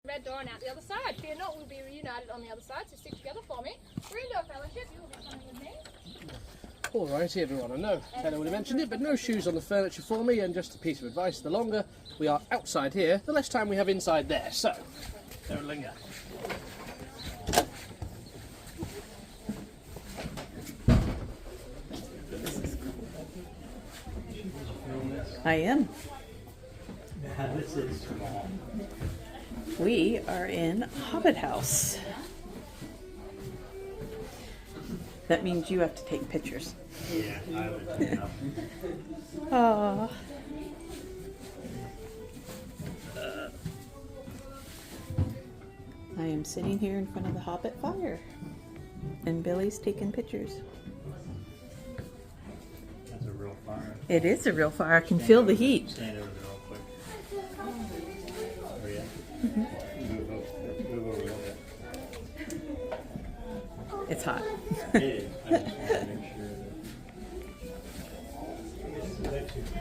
red door and out the other side. Fear not, we'll be reunited on the other side, so stick together for me. We're in our fellowship, you will be coming with me. Alrighty everyone, I know Helen would have mentioned it, but no shoes on the furniture for me, and just a piece of advice, the longer we are outside here, the less time we have inside there, so don't linger. I am. This is small. We are in Hobbit House. That means you have to take pictures. Yeah, I would know. Aww. I am sitting here in front of the Hobbit fire, and Billy's taking pictures. That's a real fire. It is a real fire. I can feel the heat. Stand over there real quick. Oh yeah. Move over a little bit. It's hot. It is. I just want to make sure that.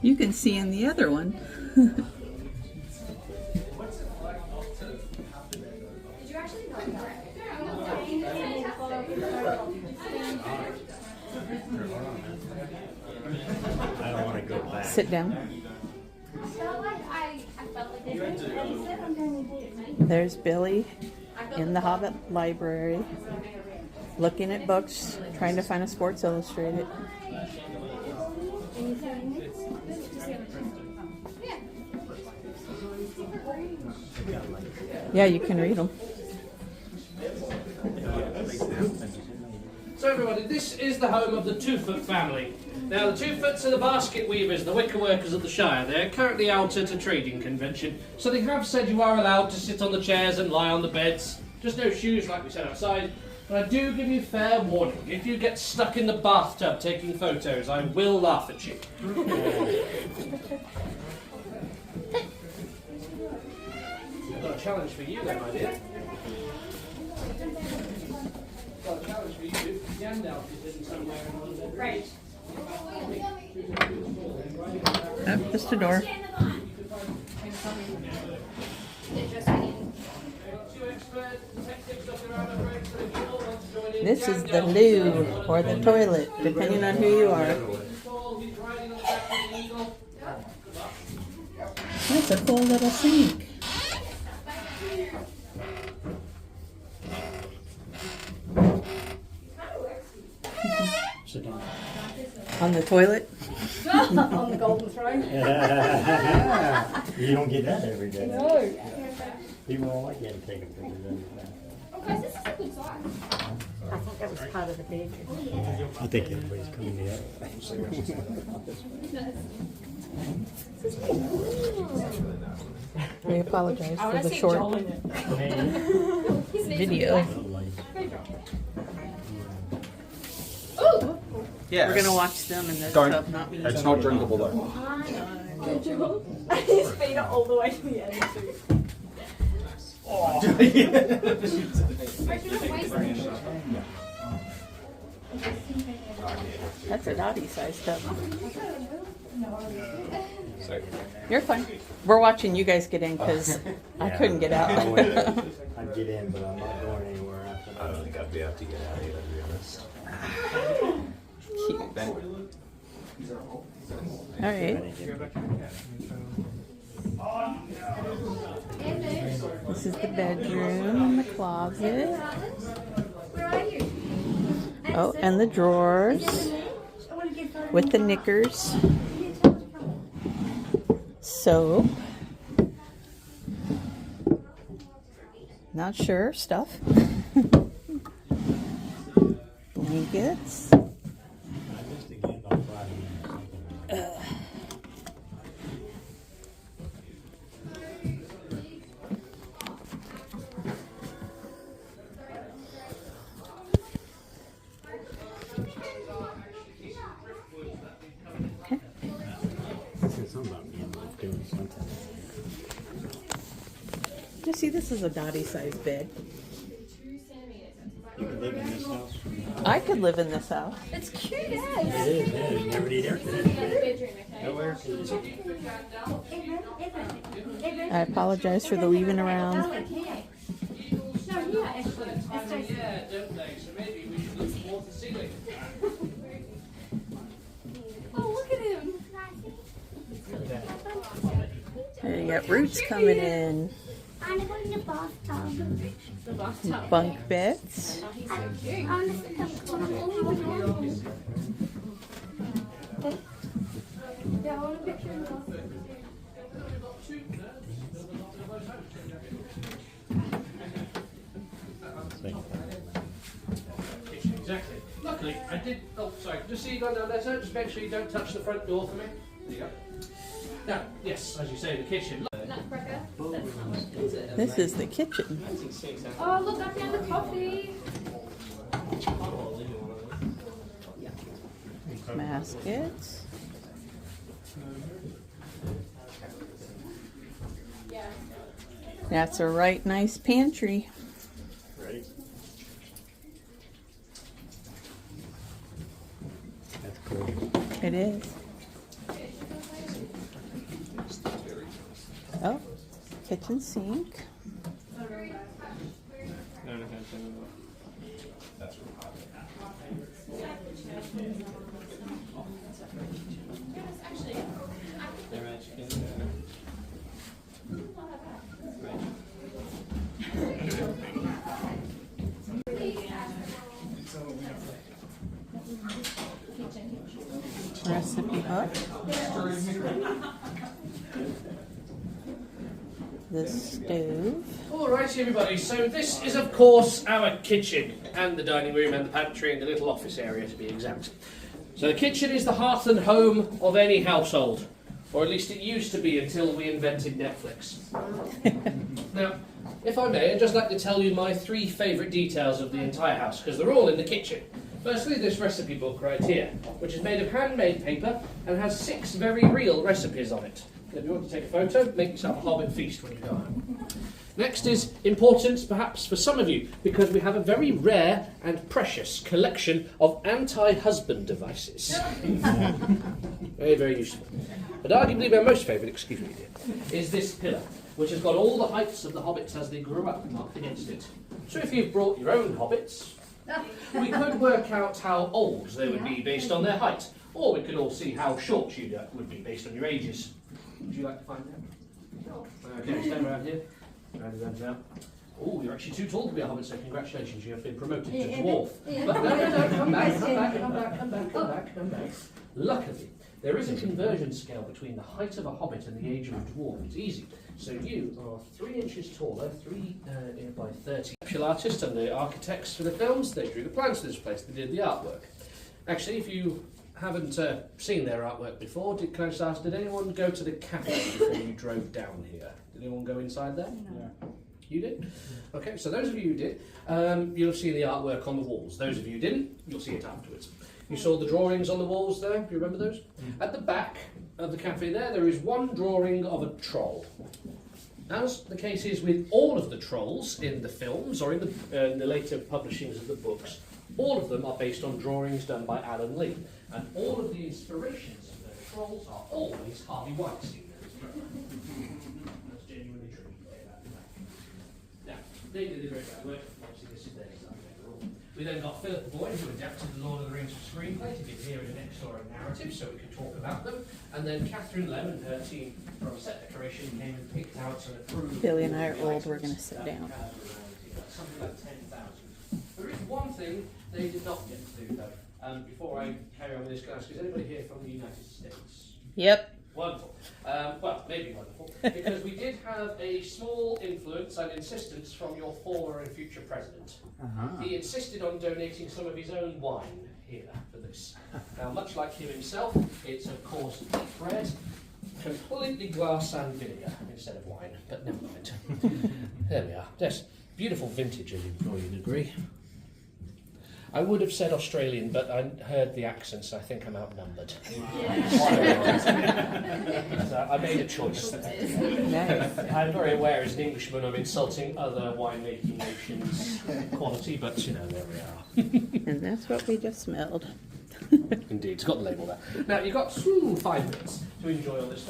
You can see in the other one. I don't want to go back. Sit down. There's Billy in the Hobbit library, looking at books, trying to find a Sports Illustrated. Yeah, you can read them. So everybody, this is the home of the Two-Foot family. Now the Two-Foots are the basket weavers, the wicker workers of the Shire. They're currently out at a trading convention, so they have said you are allowed to sit on the chairs and lie on the beds. Just no shoes like we said outside. But I do give you fair warning. If you get stuck in the bathtub taking photos, I will laugh at you. I've got a challenge for you then, my dear. Got a challenge for you. Gandalf is in somewhere in London. Great. Oh, just a door. This is the loo, or the toilet, depending on who you are. That's a cool little sink. Sit down. On the toilet? On the golden throne. You don't get that every day. No. People don't like getting taken pictures every day. Okay, this is a good size. I think that was part of the bedroom. I think everybody's coming the other way. We apologize for the short video. Ooh! Yes. We're gonna watch them in the Don't. tub, not me. It's not drinkable though. His feet are all the way to the end too. That's a dotty size tub. So, You're fine. We're watching you guys get in because I couldn't get out. I'd get in, but I'm not going anywhere after that. I don't think I'd be able to get out either, to be honest. Cute. All right. This is the bedroom and the closet. Oh, and the drawers with the knickers. Soap. Not sure. Stuff. Blankets. Okay. Something about me, I'm doing something. You see, this is a dotty sized bed. You can live in this house from I could live in this house. It's cute, It yes. is, yeah. You never need air conditioning. Bedroom, okay? No air conditioning. I apologize for the weaving around. Yeah, don't they? So maybe we should look towards the ceiling. Oh, look at him. And you got roots coming in. I'm going to bathtub. The bathtub. Bunk beds. Oh, he's so cute. I want to sit on the corner. Yeah, I want a picture of the bathtub. Exactly. Luckily, I did. Oh, sorry. Just see you go down there, sir. Just make sure you don't touch the front door for me. There you go. Now, yes, as you say, the kitchen. Nutcracker. This is the kitchen. Oh, look, I found the coffee. Baskets. Yeah. That's a right nice pantry. Right? That's cool. It is. Oh, kitchen sink. That's from Hobbiton. Recipe book. The stove. Alright, everybody, so this is, of course, our kitchen, and the dining room, and the pantry, and the little office area, to be exact. So the kitchen is the hearth and home of any household, or at least it used to be until we invented Netflix. Now, if I may, I'd just like to tell you my 3 favourite details of the entire house, because they're all in the kitchen. Firstly, this recipe book right here, which is made of handmade paper and has 6 very real recipes on it. If you want to take a photo, make yourself a Hobbit feast when you go home. Next is important, perhaps, for some of you, because we have a very rare and precious collection of anti-husband devices. Very, very useful. But arguably my most favourite, excuse me, dear, is this pillar, which has got all the heights of the hobbits as they grew up marked against it. So if you've brought your own hobbits, we could work out how old they would be based on their height, or we could all see how short you would be based on your ages. Would you like to find out? Okay, stand around here. Round out. Oh, you're actually too tall to be a hobbit, so congratulations, you have been promoted to dwarf. But no, come back. Luckily, there is a conversion scale between the height of a hobbit and the age of a dwarf. It's easy. So you are 3 inches taller, 3 by 30. Conceptual artists and the architects for the films, they drew the plans for this place, they did the artwork. Actually, if you haven't seen their artwork before, can I just ask, did anyone go to the cafe before you drove down here? Did anyone go inside there? Yeah. You did? Okay, so those of you who did, you'll have seen the artwork on the walls. Those of you who didn't, you'll see it afterwards. You saw the drawings on the walls there, do you remember those? At the back of the cafe there is one drawing of a troll. As the case is with all of the trolls in the films, or in the later publishings of the books, all of them are based on drawings done by Alan Lee. And all of the inspirations of those trolls are always Harvey Weinstein. That's genuinely true. Now, they did a great work. Obviously, this is their design overall. We then got Philip Boyd, who adapted the Lord of the Rings screenplay to give here an extra narrative so we could talk about them. And then Catherine Lem and her team from set decoration came and picked out and approved. Billy and I are old, we're going to sit down. Something like 10,000. There is one thing they did not get to do, though. Before I carry on with this class, is anybody here from the United States? Yep. Wonderful. Well, maybe wonderful, because we did have a small influence and insistence from your former and future president. He insisted on donating some of his own wine here for this. Now, much like him himself, it's of course deep red, completely glass and vinegar instead of wine, but never mind. There we are. Yes, beautiful vintage, as you probably agree. I would have said Australian, but I heard the accent, so I think I'm outnumbered. So I made a choice. Nice. I'm very aware as an Englishman I'm insulting other winemaking nations' quality, but you know, there we are. And that's what we just smelled. Indeed, it's got the label there. Now, you've got 5 minutes to enjoy all this.